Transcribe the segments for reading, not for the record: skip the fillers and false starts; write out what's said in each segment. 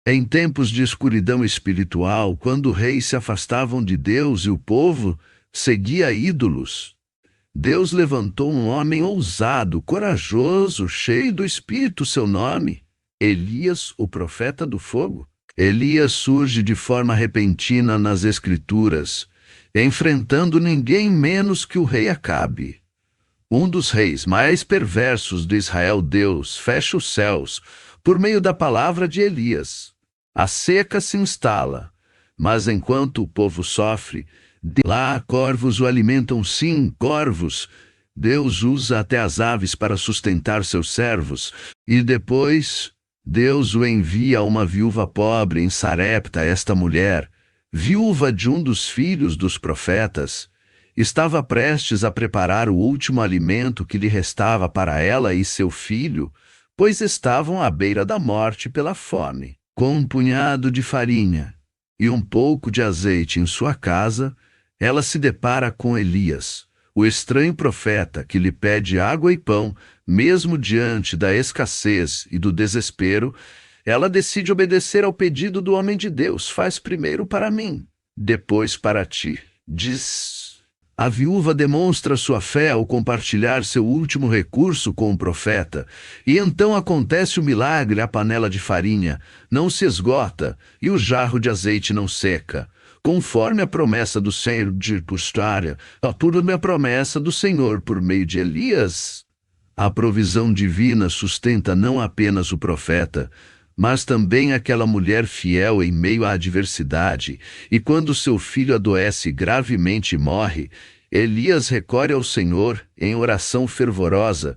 Em tempos de escuridão espiritual, quando reis se afastavam de Deus e o povo seguia ídolos, Deus levantou um homem ousado, corajoso, cheio do Espírito, seu nome, Elias, o profeta do fogo. Elias surge de forma repentina nas Escrituras, enfrentando ninguém menos que o rei Acabe. Um dos reis mais perversos de Israel. Deus fecha os céus por meio da palavra de Elias. A seca se instala, mas enquanto o povo sofre, de lá corvos o alimentam. Sim, corvos. Deus usa até as aves para sustentar seus servos. E depois, Deus o envia a uma viúva pobre em Sarepta. Esta mulher, viúva de um dos filhos dos profetas, estava prestes a preparar o último alimento que lhe restava para ela e seu filho, pois estavam à beira da morte pela fome. Com um punhado de farinha e um pouco de azeite em sua casa, ela se depara com Elias, o estranho profeta que lhe pede água e pão. Mesmo diante da escassez e do desespero, ela decide obedecer ao pedido do homem de Deus. Faz primeiro para mim, depois para ti, diz. A viúva demonstra sua fé ao compartilhar seu último recurso com o profeta, e então acontece o milagre. A panela de farinha não se esgota e o jarro de azeite não seca, conforme a promessa do Senhor de Pustária, a promessa do Senhor por meio de Elias. A provisão divina sustenta não apenas o profeta, mas também aquela mulher fiel em meio à adversidade. E quando seu filho adoece gravemente e morre, Elias recorre ao Senhor em oração fervorosa.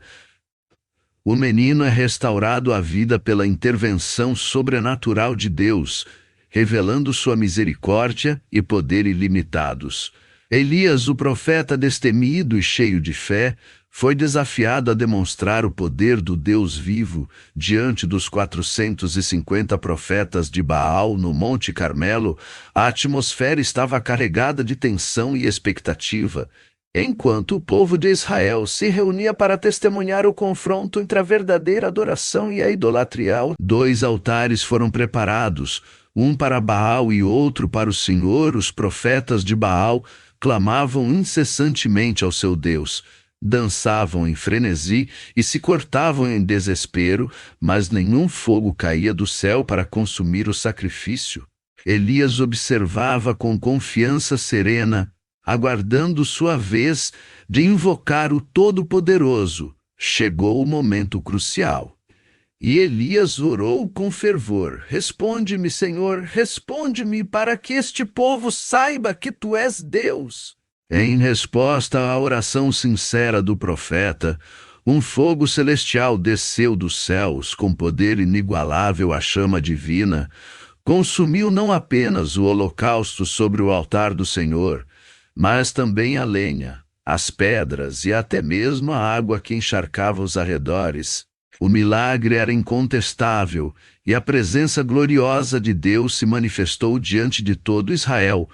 O menino é restaurado à vida pela intervenção sobrenatural de Deus, revelando sua misericórdia e poder ilimitados. Elias, o profeta destemido e cheio de fé, foi desafiado a demonstrar o poder do Deus vivo diante dos 450 profetas de Baal no Monte Carmelo. A atmosfera estava carregada de tensão e expectativa, enquanto o povo de Israel se reunia para testemunhar o confronto entre a verdadeira adoração e a idolatria. 2 altares foram preparados, um para Baal e outro para o Senhor. Os profetas de Baal clamavam incessantemente ao seu Deus, dançavam em frenesi e se cortavam em desespero, mas nenhum fogo caía do céu para consumir o sacrifício. Elias observava com confiança serena, aguardando sua vez de invocar o Todo-Poderoso. Chegou o momento crucial. E Elias orou com fervor: responde-me, Senhor, responde-me, para que este povo saiba que tu és Deus. Em resposta à oração sincera do profeta, um fogo celestial desceu dos céus com poder inigualável. A chama divina consumiu não apenas o holocausto sobre o altar do Senhor, mas também a lenha, as pedras e até mesmo a água que encharcava os arredores. O milagre era incontestável, e a presença gloriosa de Deus se manifestou diante de todo Israel.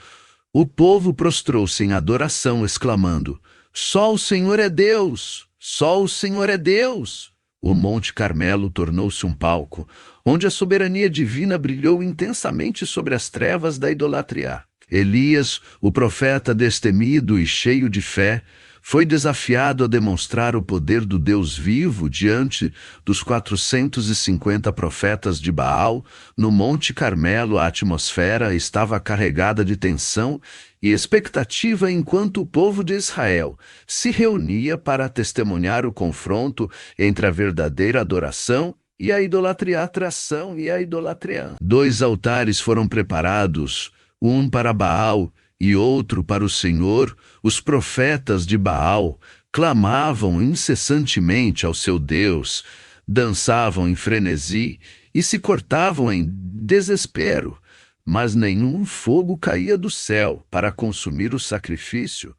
O povo prostrou-se em adoração, exclamando: só o Senhor é Deus! Só o Senhor é Deus! O Monte Carmelo tornou-se um palco, onde a soberania divina brilhou intensamente sobre as trevas da idolatria. Elias, o profeta destemido e cheio de fé, foi desafiado a demonstrar o poder do Deus vivo diante dos 450 profetas de Baal. No Monte Carmelo, a atmosfera estava carregada de tensão e expectativa enquanto o povo de Israel se reunia para testemunhar o confronto entre a verdadeira adoração e a idolatria. Atração e a idolatria. 2 altares foram preparados, um para Baal e outro para o Senhor. Os profetas de Baal clamavam incessantemente ao seu Deus, dançavam em frenesi e se cortavam em desespero, mas nenhum fogo caía do céu para consumir o sacrifício.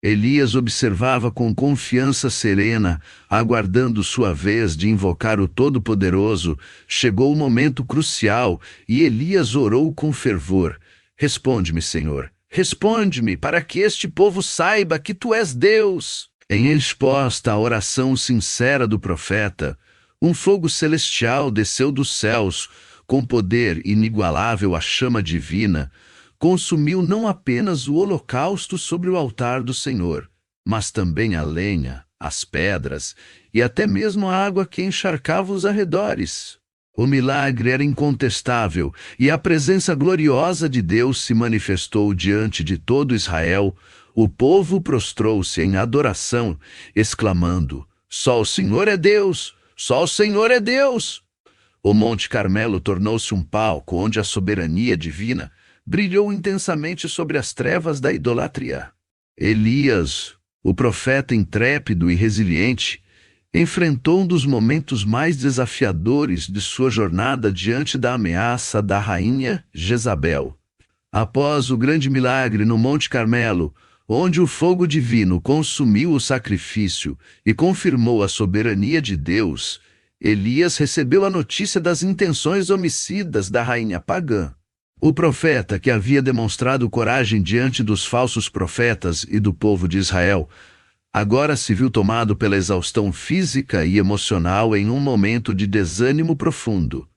Elias observava com confiança serena, aguardando sua vez de invocar o Todo-Poderoso. Chegou o momento crucial e Elias orou com fervor: responde-me, Senhor, responde-me, para que este povo saiba que tu és Deus. Em resposta à oração sincera do profeta, um fogo celestial desceu dos céus, Com poder inigualável, a chama divina consumiu não apenas o holocausto sobre o altar do Senhor, mas também a lenha, as pedras e até mesmo a água que encharcava os arredores. O milagre era incontestável e a presença gloriosa de Deus se manifestou diante de todo Israel. O povo prostrou-se em adoração, exclamando: Só o Senhor é Deus! Só o Senhor é Deus! O Monte Carmelo tornou-se um palco onde a soberania divina brilhou intensamente sobre as trevas da idolatria. Elias, o profeta intrépido e resiliente, enfrentou um dos momentos mais desafiadores de sua jornada diante da ameaça da rainha Jezabel. Após o grande milagre no Monte Carmelo, onde o fogo divino consumiu o sacrifício e confirmou a soberania de Deus, Elias recebeu a notícia das intenções homicidas da rainha pagã. O profeta, que havia demonstrado coragem diante dos falsos profetas e do povo de Israel, agora se viu tomado pela exaustão física e emocional em um momento de desânimo profundo.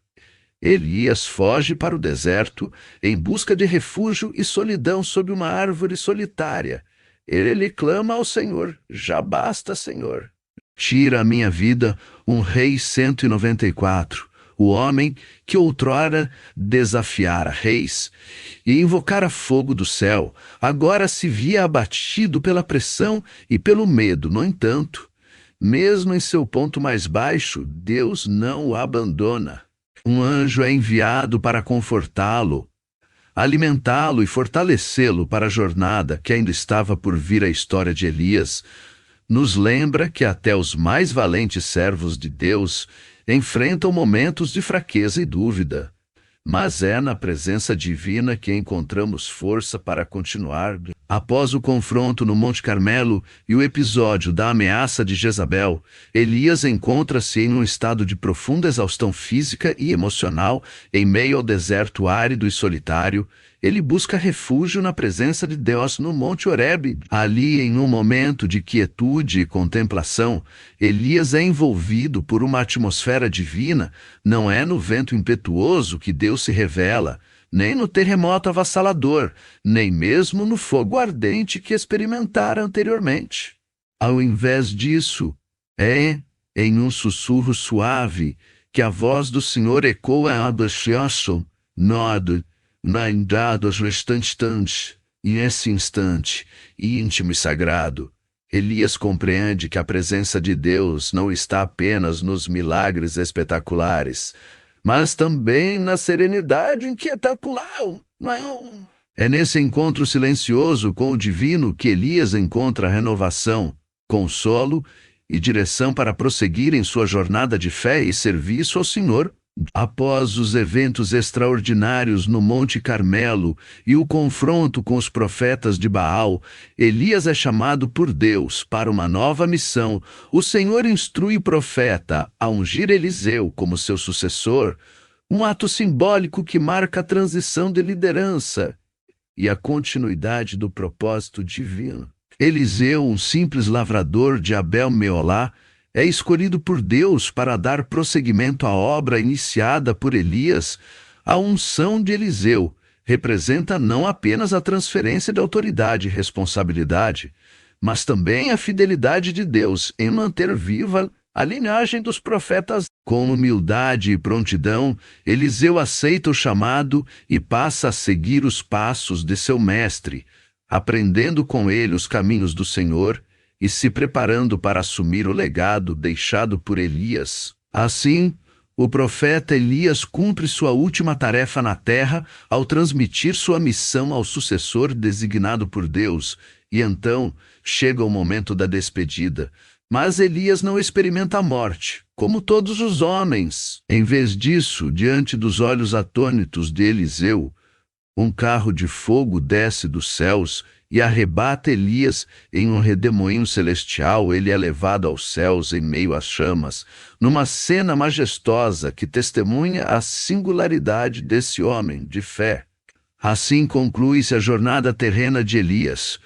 Elias foge para o deserto em busca de refúgio e solidão sob uma árvore solitária. Ele clama ao Senhor: Já basta, Senhor. Tira a minha vida, um rei 194, o homem que outrora desafiara reis e invocara fogo do céu, agora se via abatido pela pressão e pelo medo. No entanto, mesmo em seu ponto mais baixo, Deus não o abandona. Um anjo é enviado para confortá-lo, alimentá-lo e fortalecê-lo para a jornada que ainda estava por vir. A história de Elias nos lembra que até os mais valentes servos de Deus enfrentam momentos de fraqueza e dúvida, mas é na presença divina que encontramos força para continuar. Após o confronto no Monte Carmelo e o episódio da ameaça de Jezabel, Elias encontra-se em um estado de profunda exaustão física e emocional. Em meio ao deserto árido e solitário, ele busca refúgio na presença de Deus no Monte Horebe. Ali, em um momento de quietude e contemplação, Elias é envolvido por uma atmosfera divina. Não é no vento impetuoso que Deus se revela, nem no terremoto avassalador, nem mesmo no fogo ardente que experimentara anteriormente. Ao invés disso, é em um sussurro suave que a voz do Senhor ecoa a Abashiason, Nod, dos instantes, e nesse instante, íntimo e sagrado, Elias compreende que a presença de Deus não está apenas nos milagres espetaculares, mas também na serenidade inquietacular. É nesse encontro silencioso com o divino que Elias encontra renovação, consolo e direção para prosseguir em sua jornada de fé e serviço ao Senhor. Após os eventos extraordinários no Monte Carmelo e o confronto com os profetas de Baal, Elias é chamado por Deus para uma nova missão. O Senhor instrui o profeta a ungir Eliseu como seu sucessor, um ato simbólico que marca a transição de liderança e a continuidade do propósito divino. Eliseu, um simples lavrador de Abel-Meolá, é escolhido por Deus para dar prosseguimento à obra iniciada por Elias. A unção de Eliseu representa não apenas a transferência de autoridade e responsabilidade, mas também a fidelidade de Deus em manter viva a linhagem dos profetas. Com humildade e prontidão, Eliseu aceita o chamado e passa a seguir os passos de seu mestre, aprendendo com ele os caminhos do Senhor e se preparando para assumir o legado deixado por Elias. Assim, o profeta Elias cumpre sua última tarefa na terra ao transmitir sua missão ao sucessor designado por Deus, e então chega o momento da despedida. Mas Elias não experimenta a morte, como todos os homens. Em vez disso, diante dos olhos atônitos de Eliseu, um carro de fogo desce dos céus e arrebata Elias em um redemoinho celestial. Ele é levado aos céus em meio às chamas, numa cena majestosa que testemunha a singularidade desse homem de fé. Assim conclui-se a jornada terrena de Elias,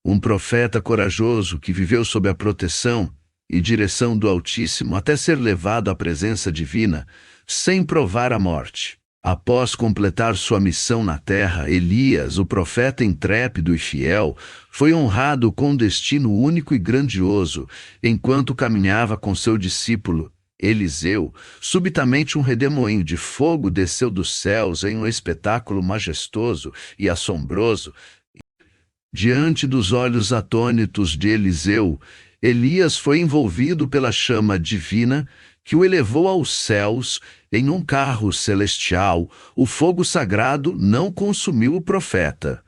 um profeta corajoso que viveu sob a proteção e direção do Altíssimo até ser levado à presença divina, sem provar a morte. Após completar sua missão na terra, Elias, o profeta intrépido e fiel, foi honrado com um destino único e grandioso. Enquanto caminhava com seu discípulo, Eliseu, subitamente um redemoinho de fogo desceu dos céus em um espetáculo majestoso e assombroso. Diante dos olhos atônitos de Eliseu, Elias foi envolvido pela chama divina que o elevou aos céus em um carro celestial. O fogo sagrado não consumiu o profeta,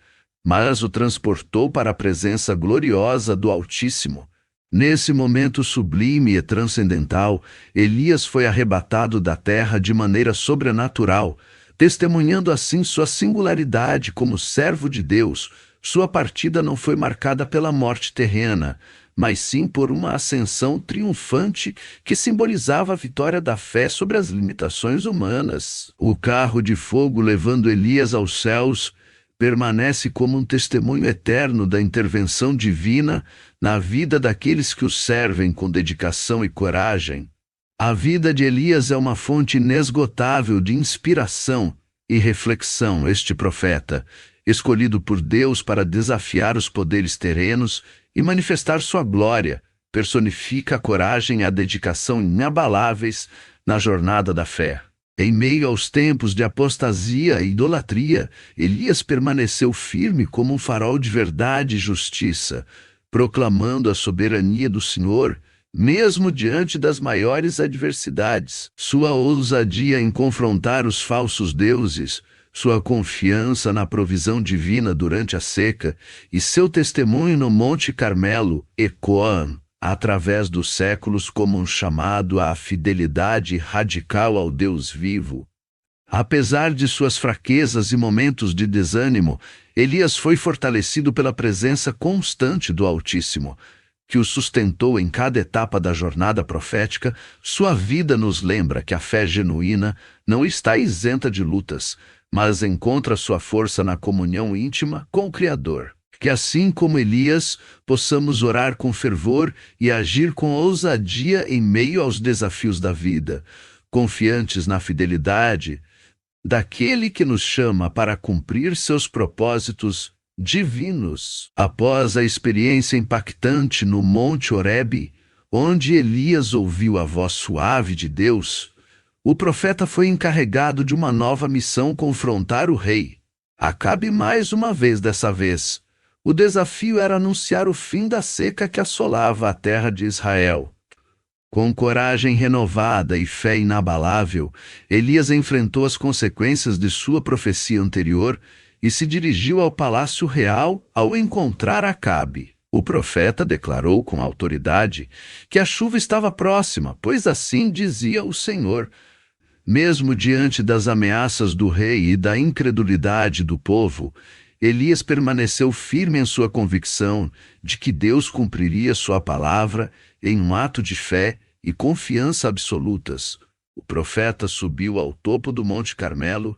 mas o transportou para a presença gloriosa do Altíssimo. Nesse momento sublime e transcendental, Elias foi arrebatado da terra de maneira sobrenatural, testemunhando assim sua singularidade como servo de Deus. Sua partida não foi marcada pela morte terrena, mas sim por uma ascensão triunfante que simbolizava a vitória da fé sobre as limitações humanas. O carro de fogo levando Elias aos céus permanece como um testemunho eterno da intervenção divina na vida daqueles que o servem com dedicação e coragem. A vida de Elias é uma fonte inesgotável de inspiração e reflexão. Este profeta, escolhido por Deus para desafiar os poderes terrenos e manifestar sua glória, personifica a coragem e a dedicação inabaláveis na jornada da fé. Em meio aos tempos de apostasia e idolatria, Elias permaneceu firme como um farol de verdade e justiça, proclamando a soberania do Senhor, mesmo diante das maiores adversidades. Sua ousadia em confrontar os falsos deuses, sua confiança na provisão divina durante a seca e seu testemunho no Monte Carmelo ecoam através dos séculos como um chamado à fidelidade radical ao Deus vivo. Apesar de suas fraquezas e momentos de desânimo, Elias foi fortalecido pela presença constante do Altíssimo, que o sustentou em cada etapa da jornada profética. Sua vida nos lembra que a fé genuína não está isenta de lutas, mas encontra sua força na comunhão íntima com o Criador. Que assim como Elias, possamos orar com fervor e agir com ousadia em meio aos desafios da vida, confiantes na fidelidade daquele que nos chama para cumprir seus propósitos divinos. Após a experiência impactante no Monte Horebe, onde Elias ouviu a voz suave de Deus, o profeta foi encarregado de uma nova missão: confrontar o rei Acabe mais uma vez. Dessa vez, o desafio era anunciar o fim da seca que assolava a terra de Israel. Com coragem renovada e fé inabalável, Elias enfrentou as consequências de sua profecia anterior e se dirigiu ao palácio real. Ao encontrar Acabe, o profeta declarou com autoridade que a chuva estava próxima, pois assim dizia o Senhor. Mesmo diante das ameaças do rei e da incredulidade do povo, Elias permaneceu firme em sua convicção de que Deus cumpriria sua palavra em um ato de fé e confiança absolutas. O profeta subiu ao topo do Monte Carmelo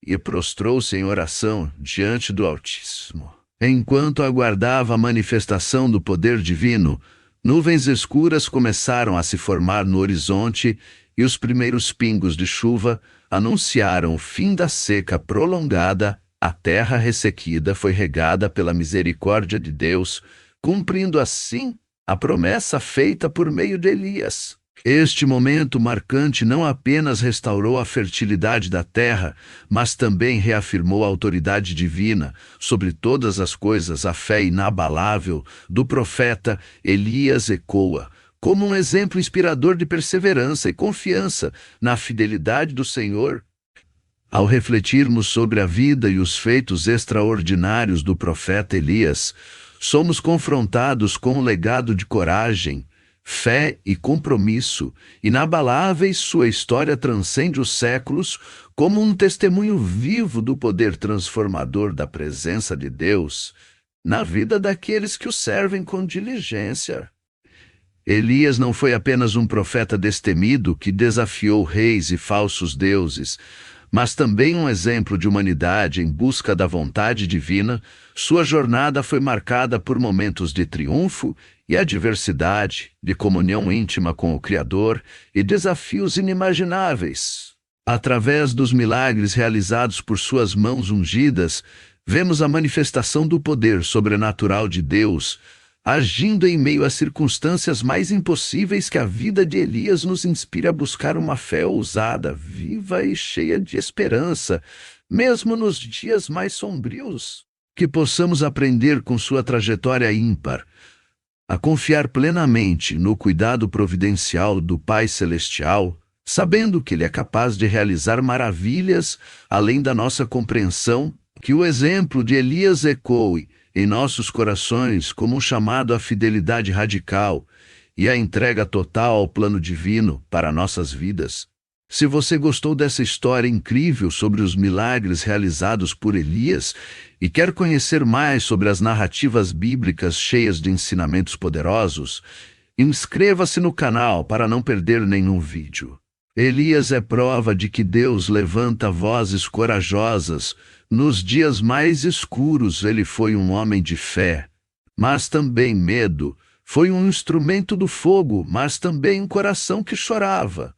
e prostrou-se em oração diante do Altíssimo. Enquanto aguardava a manifestação do poder divino, nuvens escuras começaram a se formar no horizonte e os primeiros pingos de chuva anunciaram o fim da seca prolongada. A terra ressequida foi regada pela misericórdia de Deus, cumprindo assim a promessa feita por meio de Elias. Este momento marcante não apenas restaurou a fertilidade da terra, mas também reafirmou a autoridade divina sobre todas as coisas. A fé inabalável do profeta Elias ecoa como um exemplo inspirador de perseverança e confiança na fidelidade do Senhor. Ao refletirmos sobre a vida e os feitos extraordinários do profeta Elias, somos confrontados com um legado de coragem, fé e compromisso inabaláveis. Sua história transcende os séculos como um testemunho vivo do poder transformador da presença de Deus na vida daqueles que o servem com diligência. Elias não foi apenas um profeta destemido que desafiou reis e falsos deuses, mas também um exemplo de humanidade em busca da vontade divina. Sua jornada foi marcada por momentos de triunfo e adversidade, de comunhão íntima com o Criador e desafios inimagináveis. Através dos milagres realizados por suas mãos ungidas, vemos a manifestação do poder sobrenatural de Deus, agindo em meio às circunstâncias mais impossíveis. Que a vida de Elias nos inspire a buscar uma fé ousada, viva e cheia de esperança, mesmo nos dias mais sombrios. Que possamos aprender com sua trajetória ímpar, a confiar plenamente no cuidado providencial do Pai Celestial, sabendo que Ele é capaz de realizar maravilhas além da nossa compreensão. Que o exemplo de Elias ecoe em nossos corações como um chamado à fidelidade radical e à entrega total ao plano divino para nossas vidas. Se você gostou dessa história incrível sobre os milagres realizados por Elias e quer conhecer mais sobre as narrativas bíblicas cheias de ensinamentos poderosos, inscreva-se no canal para não perder nenhum vídeo. Elias é prova de que Deus levanta vozes corajosas. Nos dias mais escuros ele foi um homem de fé, mas também medo. Foi um instrumento do fogo, mas também um coração que chorava.